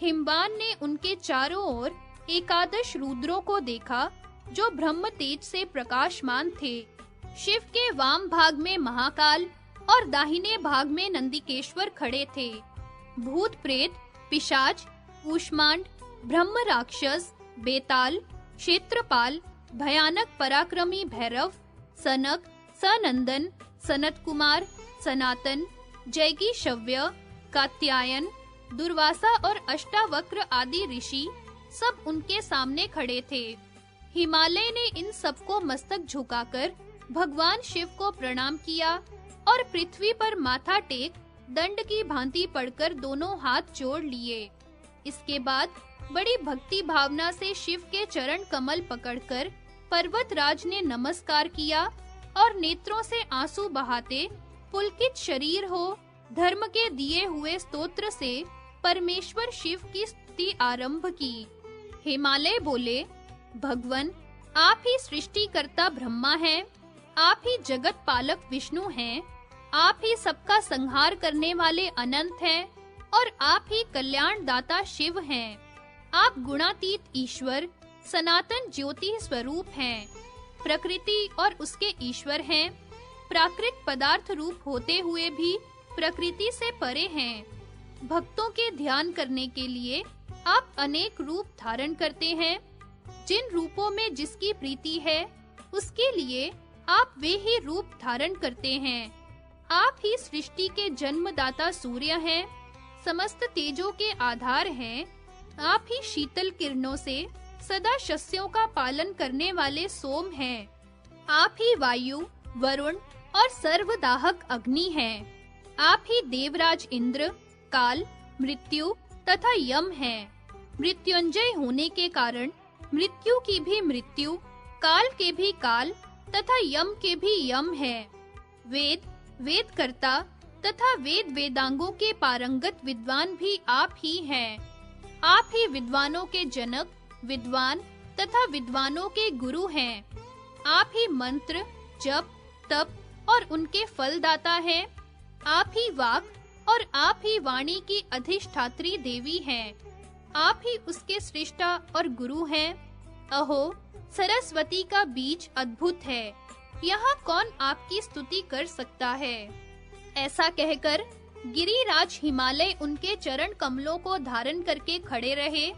Speaker 1: हिमवान ने उनके चारों ओर एकादश रुद्रों को देखा जो ब्रह्म तेज से प्रकाशमान थे। शिव के वाम भाग में महाकाल और दाहिने भाग में नंदिकेश्वर खड़े थे। भूत प्रेत, पिशाच, कूष्मांड, ब्रह्म राक्षस, बेताल, क्षेत्रपाल, भयानक पराक्रमी भैरव, सनक, सनंदन, सनत कुमार, सनातन, जैगी शव्य, कात्यायन, दुर्वासा और अष्टावक्र आदि ऋषि सब उनके सामने खड़े थे। हिमालय ने इन सबको मस्तक झुकाकर भगवान शिव को प्रणाम किया और पृथ्वी पर माथा टेक दंड की भांति पड़कर दोनों हाथ जोड़ लिए। इसके बाद बड़ी भक्ति भावना से शिव के चरण कमल पकड़कर पर्वतराज ने नमस्कार किया और नेत्रों से आंसू बहाते पुलकित शरीर हो धर्म के दिए हुए स्तोत्र से परमेश्वर शिव की स्तुति आरंभ की। हिमालय बोले, भगवन, आप ही सृष्टिकर्ता ब्रह्मा हैं, आप ही जगत पालक विष्णु हैं, आप ही सबका संहार करने वाले अनंत हैं और आप ही कल्याण दाता शिव हैं। आप गुणातीत ईश्वर, सनातन ज्योति स्वरूप हैं, प्रकृति और उसके ईश्वर हैं, प्राकृत पदार्थ रूप होते हुए भी प्रकृति से परे हैं। भक्तों के ध्यान करने के लिए आप अनेक रूप धारण करते हैं। जिन रूपों में जिसकी प्रीति है, उसके लिए आप वे ही रूप धारण करते हैं। आप ही सृष्टि के जन्मदाता सूर्य हैं, समस्त तेजों के आधार हैं। आप ही शीतल किरणों से सदा शस्यों का पालन करने वाले सोम हैं। आप ही वायु, वरुण और सर्वदाहक अग्नि हैं। आप ही देवराज इंद्र, काल, मृत्यु तथा यम हैं। मृत्युंजय होने के कारण मृत्यु की भी मृत्यु, काल के भी काल तथा यम के भी यम है। वेद, वेदकर्ता तथा वेद वेदांगों के पारंगत विद्वान भी आप ही हैं। आप ही विद्वानों के जनक, विद्वान तथा विद्वानों के गुरु हैं। आप ही मंत्र, जप, तप और उनके फलदाता हैं। आप ही वाक और आप ही वाणी की अधिष्ठात्री देवी हैं। आप ही उसके सृष्टा और गुरु हैं। अहो, सरस्वती का बीज अद्भुत है। यहाँ कौन आपकी स्तुति कर सकता है? ऐसा कहकर गिरिराज हिमालय उनके चरण कमलों को धारण करके खड़े रहे।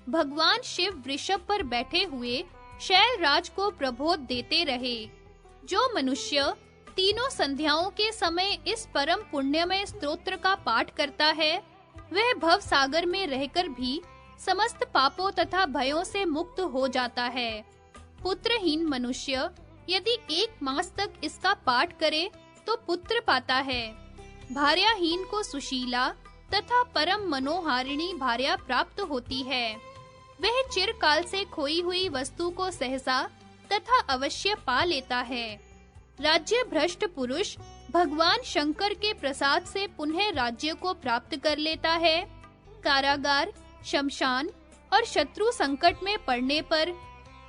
Speaker 1: भगवान शिव वृषभ पर बैठे हुए शैलराज को प्रबोध देते रहे। जो मनुष्य तीनों संध्याओं के समय इस परम पुण्यमय स्तोत्र का पाठ करता है, वह भव सागर में रहकर भी समस्त पापों तथा भयों से मुक्त हो जाता है। पुत्रहीन मनुष्य यदि 1 मास तक इसका पाठ करे तो पुत्र पाता है। भार्याहीन को सुशीला तथा परम मनोहारिणी भार्या प्राप्त होती है। वह चिरकाल से खोई हुई वस्तु को सहसा तथा अवश्य पा लेता है। राज्य भ्रष्ट पुरुष भगवान शंकर के प्रसाद से पुनः राज्य को प्राप्त कर लेता है। कारागार, शमशान और शत्रु संकट में पड़ने पर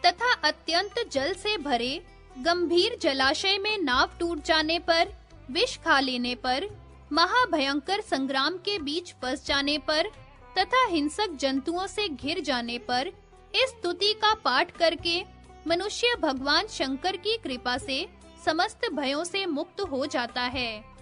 Speaker 1: तथा अत्यंत जल से भरे गंभीर जलाशय में नाव टूट जाने पर, विष खा लेने पर, महाभयंकर संग्राम के बीच फंस जाने पर तथा हिंसक जंतुओं से घिर जाने पर इस स्तुति का पाठ करके मनुष्य भगवान शंकर की कृपा से समस्त भयों से मुक्त हो जाता है।